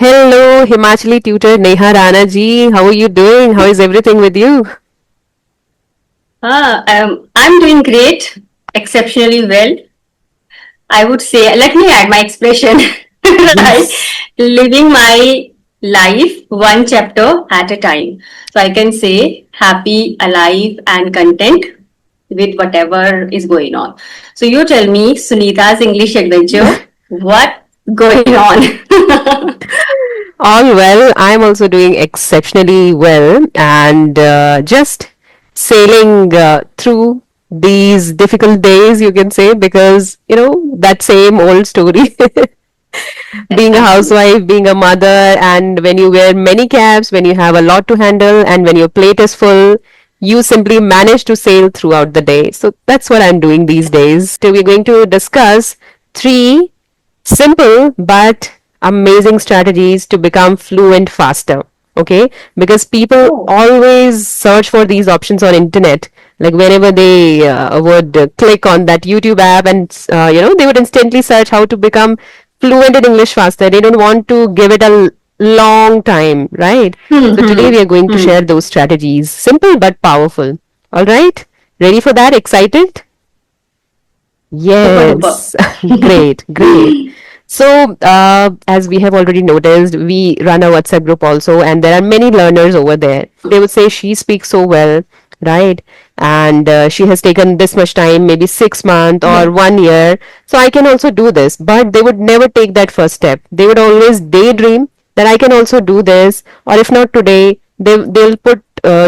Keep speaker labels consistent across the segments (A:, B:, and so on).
A: Hello, Himachali tutor Neha Rana ji. How are you doing? How is everything with you?
B: I'm doing great, exceptionally well. I would say, let me add my expression, right?
A: Yes.
B: Living my life one chapter at a time. So I can say happy, alive, and content with whatever is going on. So you tell me, Sunita's English adventure, what going on?
A: All well. I'm also doing exceptionally well and just sailing through these difficult days, you can say, because, that same old story. Being a
B: Absolutely.
A: housewife, being a mother, and when you wear many caps, when you have a lot to handle, and when your plate is full, you simply manage to sail throughout the day. So that's what I'm doing these days. Today we're going to discuss three simple but amazing strategies to become fluent faster. Okay, because people
B: Oh.
A: always search for these options on internet, like whenever they would click on that YouTube app, and they would instantly search how to become fluent in English faster. They don't want to give it a long time, right?
B: Hmm,
A: So today
B: hmm,
A: we are going to
B: hmm.
A: share those strategies, simple but powerful. All right, ready for that? Excited?
B: Super duper.
A: Yes, great, great. So, as we have already noticed, we run a WhatsApp group also, and there are many learners over there. They would say she speaks so well, right? And she has taken this much time, maybe 6 months or
B: Yeah.
A: 1 year. So I can also do this. But they would never take that first step. They would always daydream that I can also do this, or if not today, they'll put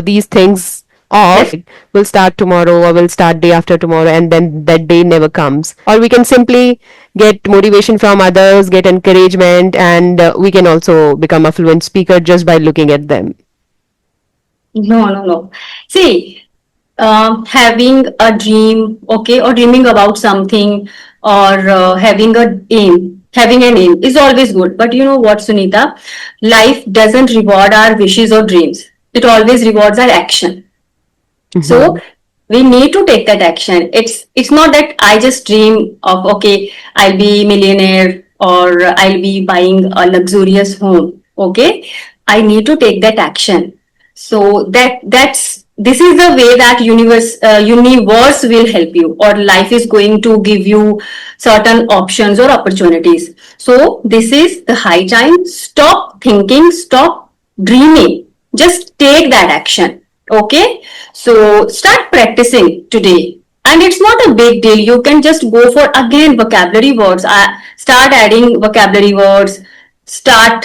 A: these things off, we'll start tomorrow or we'll start day after tomorrow, and then that day never comes. Or we can simply get motivation from others, get encouragement, and we can also become a fluent speaker just by looking at them.
B: No, no, no. See, having a dream, okay, or dreaming about something, or having an aim is always good. But you know what, Sunita? Life doesn't reward our wishes or dreams. It always rewards our action. So
A: Mhm.
B: we need to take that action. It's not that I just dream of, okay, I'll be millionaire or I'll be buying a luxurious home. Okay, I need to take that action. So that's this is the way that universe will help you, or life is going to give you certain options or opportunities. So this is the high time. Stop thinking, stop dreaming, just take that action. Okay, so start practicing today, and it's not a big deal. You can just go for again vocabulary words. Start adding vocabulary words, start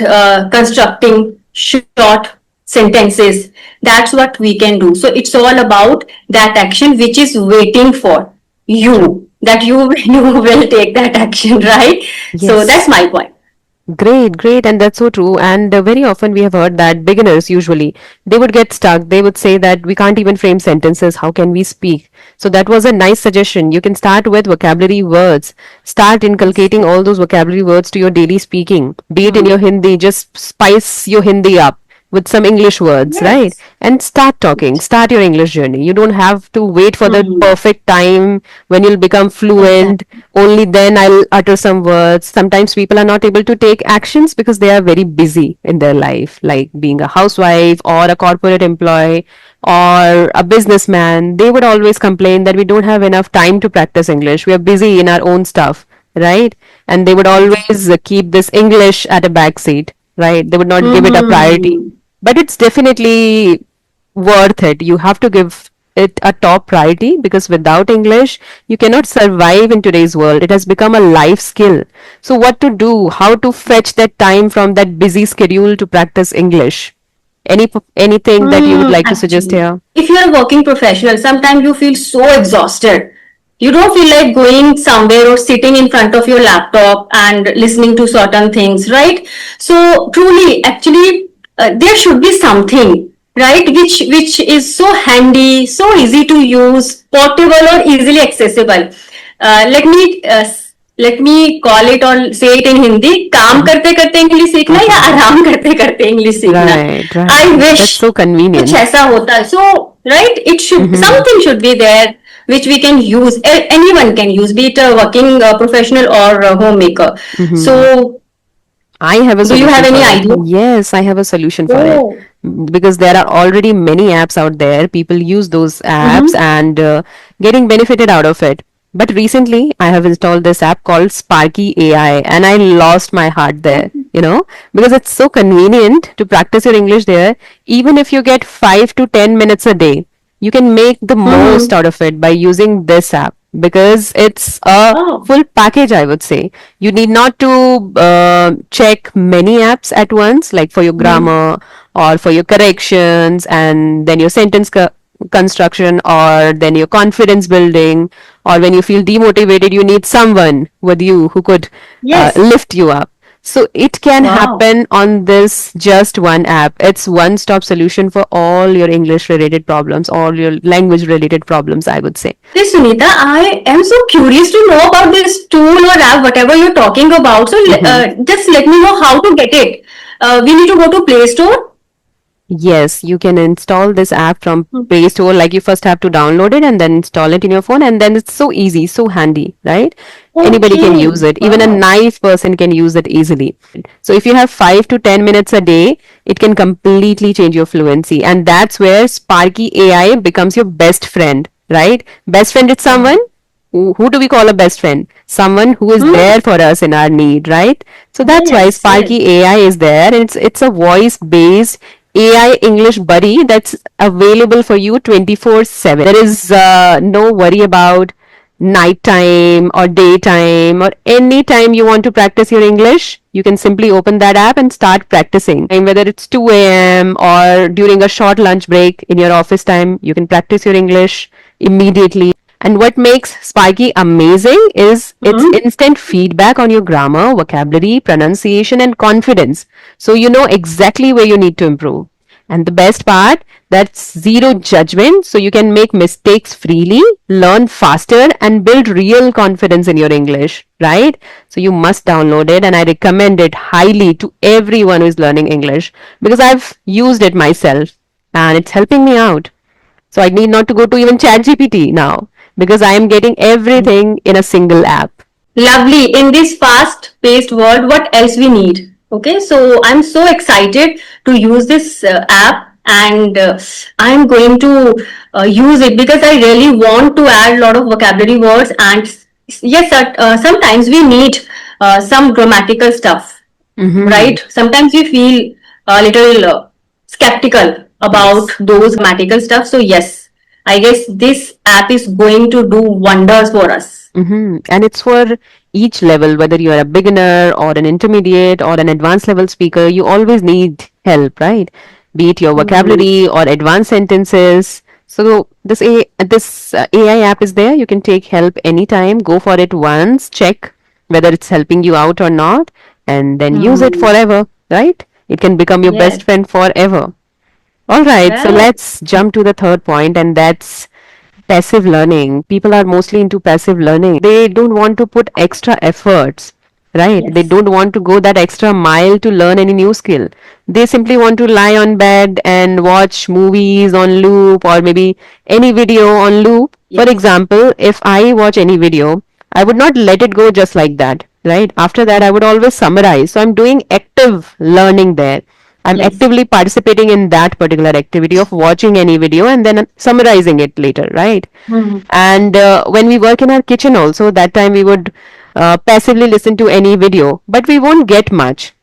B: constructing short sentences. That's what we can do. So it's all about that action which is waiting for you, that you will take that action, right? So that's
A: Yes.
B: my point.
A: Great, great, and that's so true. And very often we have heard that beginners usually they would get stuck. They would say that we can't even frame sentences. How can we speak? So that was a nice suggestion. You can start with vocabulary words. Start
B: Yes.
A: inculcating all those vocabulary words to your daily speaking. Be it in
B: Hmm.
A: your Hindi, just spice your Hindi up with some English words, right?
B: Yes.
A: And start talking, start your English journey. You don't have to wait for the
B: Hmm.
A: perfect time when you'll become fluent.
B: Exactly.
A: Only then I'll utter some words. Sometimes people are not able to take actions because they are very busy in their life, like being a housewife or a corporate employee or a businessman. They would always complain that we don't have enough time to practice English. We are busy in our own stuff, right? And they would
B: Yes.
A: always keep this English at a back seat, right? They would not give it a priority.
B: Hmm.
A: But it's definitely worth it. You have to give it a top priority because without English, you cannot survive in today's world. It has become a life skill. So, what to do? How to fetch that time from that busy schedule to practice English? Anything that you would like to suggest
B: Actually,
A: here?
B: if you're a working professional, sometimes you feel so exhausted. You don't feel like going somewhere or sitting in front of your laptop and listening to certain things, right? So truly, actually, there should be something, right, which is so handy, so easy to use, portable or easily accessible. Let me call it or say it in Hindi. काम
A: Mhm.
B: करते करते English सीखना या
A: Mhm.
B: आराम करते करते English सीखना.
A: Right,
B: I
A: right.
B: wish
A: That's so
B: कुछ
A: convenient.
B: ऐसा होता. So right, it should
A: Mhm.
B: something should be there which we can use. Anyone can use, be it a working professional or a homemaker. So
A: Mhm. I have a
B: Do you have
A: solution
B: any
A: for it.
B: idea?
A: Yes, I have a solution for it.
B: Oh.
A: Because there are already many apps out there. People use those apps
B: Mm-hmm.
A: and getting benefited out of it. But recently, I have installed this app called Sparky AI, and I lost my heart there, because it's so convenient to practice your English there. Even if you get 5 to 10 minutes a day, you can make the most
B: Mm-hmm.
A: out of it by using this app because it's a
B: Oh.
A: full package, I would say. You need not to check many apps at once, like for your
B: Mm-hmm.
A: grammar or for your corrections, and then your sentence construction, or then your confidence building, or when you feel demotivated, you need someone with you who could
B: Yes.
A: lift you up. So it can
B: Wow.
A: happen on this just one app. It's one stop solution for all your English related problems, all your language related problems, I would say.
B: Yes, Sunita, I am so curious to know about this tool or app, whatever you're talking about. So
A: Mhm.
B: just let me know how to get it. We need to go to Play Store.
A: Yes, you can install this app from
B: Hmm.
A: Play Store. Like, you first have to download it and then install it in your phone, and then it's so easy, so handy, right? Anybody can
B: Okay.
A: use it. Even a
B: Wow.
A: nice person can use it easily. So if you have 5 to 10 minutes a day, it can completely change your fluency. And that's where Sparky AI becomes your best friend, right? Best friend is someone who do we call a best friend? Someone who is
B: Hmm.
A: there for us in our need, right? So that's why
B: Yes, yes.
A: Sparky AI is there, and it's a voice based AI English buddy that's available for you 24/7. There is no worry about nighttime or daytime or any time you want to practice your English. You can simply open that app and start practicing. And whether it's 2 a.m. or during a short lunch break in your office time, you can practice your English immediately. And what makes Sparky amazing is its
B: Hmm.
A: instant feedback on your grammar, vocabulary, pronunciation, and confidence. So you know exactly where you need to improve. And the best part, that's zero judgment. So you can make mistakes freely, learn faster, and build real confidence in your English, right? So you must download it, and I recommend it highly to everyone who is learning English because I've used it myself and it's helping me out. So I need not to go to even ChatGPT now because I am getting everything in a single app.
B: Lovely. In this fast-paced world, what else we need? Okay, so I'm so excited to use this app, and I'm going to use it because I really want to add a lot of vocabulary words. And yes, sometimes we need some grammatical stuff,
A: Mm-hmm.
B: right? Sometimes we feel a little skeptical about
A: Yes.
B: those grammatical stuff. So yes, I guess this app is going to do wonders for us.
A: Mm-hmm. And it's for each level, whether you are a beginner or an intermediate or an advanced level speaker, you always need help, right? Be it your
B: Hmm.
A: vocabulary or advanced sentences. So this AI app is there. You can take help anytime. Go for it once, check whether it's helping you out or not, and then use it
B: Hmm.
A: forever, right? It can become your best
B: Yes.
A: friend forever. All right, so
B: Well,
A: let's jump to the third point, and that's passive learning. People are mostly into passive learning. They don't want to put extra efforts, right? They
B: yes.
A: don't want to go that extra mile to learn any new skill. They simply want to lie on bed and watch movies on loop or maybe any video on loop. For
B: Yes.
A: example, if I watch any video, I would not let it go just like that, right? After that, I would always summarize. So I'm doing active learning there. I'm
B: Yes.
A: actively participating in that particular activity of watching any video and then summarizing it later, right?
B: Hmm.
A: And when we work in our kitchen, also, that time we would passively listen to any video, but we won't get much.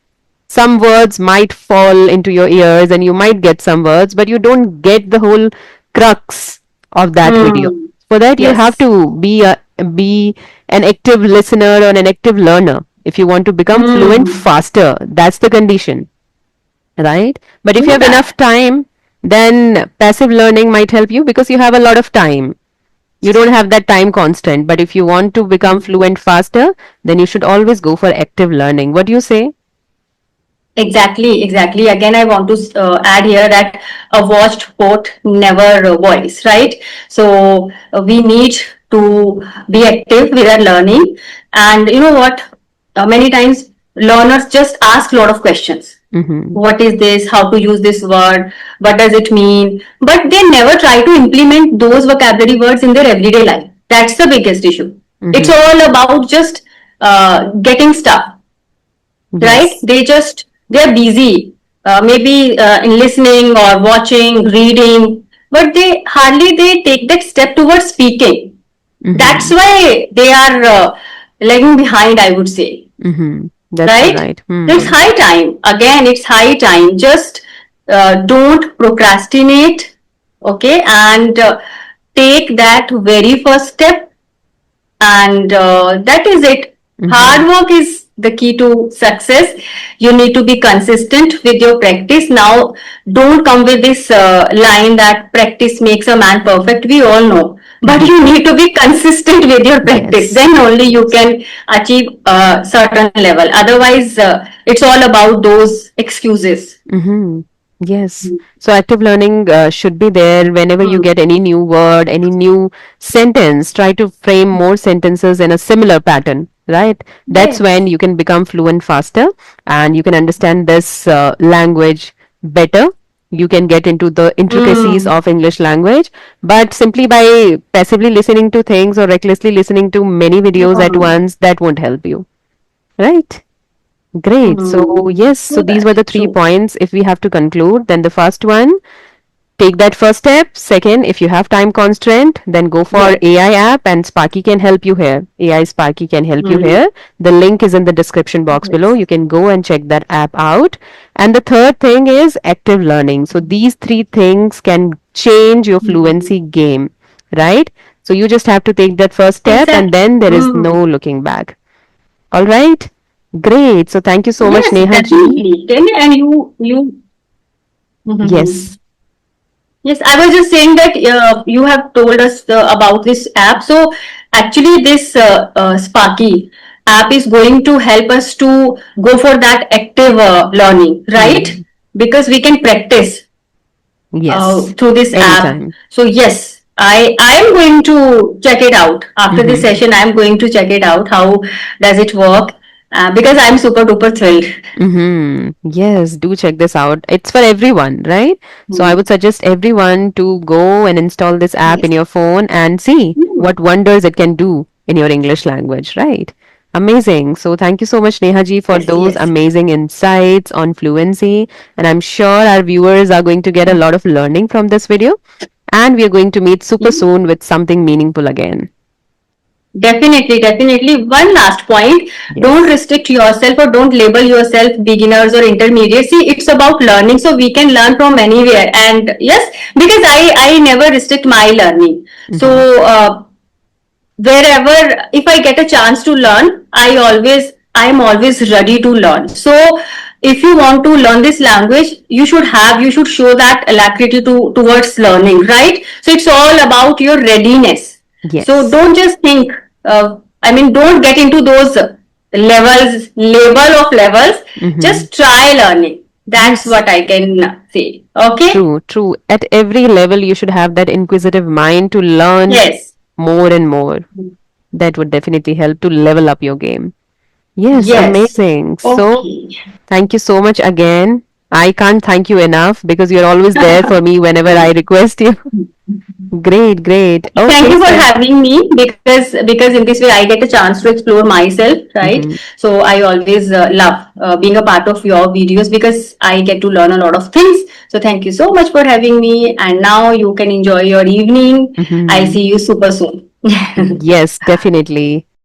A: Some words might fall into your ears and you might get some words, but you don't get the whole crux of that video.
B: Hmm.
A: For that, you have
B: Yes.
A: to be an active listener or an active learner. If you want to become fluent
B: Hmm.
A: faster, that's the condition, right? But if you
B: True
A: have enough
B: that.
A: time, then passive learning might help you because you have a lot of time. You don't have that time constant. But if you want to become fluent faster, then you should always go for active learning. What do you say?
B: Exactly, exactly. Again, I want to add here that a watched pot never boils, right? So we need to be active with our learning. And you know what? Many times learners just ask a lot of questions.
A: Mm-hmm.
B: What is this? How to use this word? What does it mean? But they never try to implement those vocabulary words in their everyday life. That's the biggest issue. It's
A: Mm-hmm.
B: all about just getting stuff. right?
A: Yes.
B: They're busy, maybe in listening or watching, reading, but they take that step towards speaking. That's
A: Mm-hmm.
B: why they are lagging behind, I would say,
A: Mm-hmm. That's so
B: right?
A: right.
B: So it's
A: Hmm.
B: high time. Again, it's high time. Just don't procrastinate, okay, and take that very first step, and that is it.
A: Mm-hmm.
B: Hard work is the key to success. You need to be consistent with your practice. Now, don't come with this line that practice makes a man perfect. We all know, but
A: Mm-hmm.
B: you need to be consistent with your practice.
A: Yes.
B: Then only you can achieve a certain level. Otherwise, it's all about those excuses.
A: Mm-hmm. Yes. So active learning should be there whenever you
B: Hmm.
A: get any new word, any new sentence. Try to frame more sentences in a similar pattern, right? That's
B: Yes.
A: when you can become fluent faster and you can understand this language better. You can get into the intricacies
B: Mm.
A: of English language, but simply by passively listening to things or recklessly listening to many videos at
B: Mm.
A: once, that won't help you, right? Great. So,
B: Mm.
A: yes, so
B: So
A: these were
B: that's
A: the three
B: true.
A: points. If we have to conclude, then the first one, take that first step. Second, if you have time constraint, then go for
B: Yes.
A: AI app and Sparky can help you here. AI Sparky can help you
B: Mm.
A: here. The link is in the description box below.
B: Yes.
A: You can go and check that app out. And the third thing is active learning. So, these three things can change your
B: Mm.
A: fluency game, right? So, you just have to take that first step and
B: Exactly.
A: then there is
B: Mm.
A: no looking back. All right. Great. So thank you so much,
B: Yes,
A: Neha ji.
B: definitely. And you. Mhm.
A: Yes.
B: Yes, I was just saying that you have told us about this app. So actually, this Sparky app is going to help us to go for that active learning, right?
A: Hmm.
B: Because we can practice
A: Yes.
B: through this app.
A: Anytime.
B: So yes, I am going to check it out after this
A: Mm-hmm.
B: session. I am going to check it out. How does it work? Because I'm super duper thrilled.
A: Mm-hmm. Yes, do check this out. It's for everyone, right? So I
B: Hmm.
A: would suggest everyone to go and install this app in
B: Yes.
A: your phone and see
B: Hmm.
A: what wonders it can do in your English language, right? Amazing. So thank you so much, Neha ji, for
B: Yes.
A: those
B: Yes.
A: amazing insights on fluency. And I'm sure our viewers are going to get a lot of learning from this video. And we are going to meet super
B: Yeah.
A: soon with something meaningful again.
B: Definitely, definitely. One last point. Don't
A: Yes.
B: restrict yourself or don't label yourself beginners or intermediate. See, it's about learning, so we can learn from anywhere. And yes, because I never restrict my learning.
A: Mm-hmm.
B: So wherever, if I get a chance to learn, I'm always ready to learn. So if you want to learn this language, you should show that alacrity towards learning, right? So it's all about your readiness. So
A: Yes.
B: don't just think, don't get into those label of levels.
A: Mm-hmm.
B: Just try learning. That's
A: Yes.
B: what I can say. Okay.
A: True, true. At every level, you should have that inquisitive mind to learn
B: Yes.
A: more and more. That would definitely help to level up your game. Yes,
B: Yes.
A: amazing. So,
B: Okay.
A: thank you so much again. I can't thank you enough because you're always there for me whenever I request you. Great, great.
B: Thank
A: Okay,
B: you for
A: so.
B: having me, because in this way I get a chance to explore myself, right?
A: Mm-hmm.
B: So I always love being a part of your videos because I get to learn a lot of things. So thank you so much for having me, and now you can enjoy your evening. I'll
A: Mm-hmm.
B: see you super soon.
A: Yes, definitely.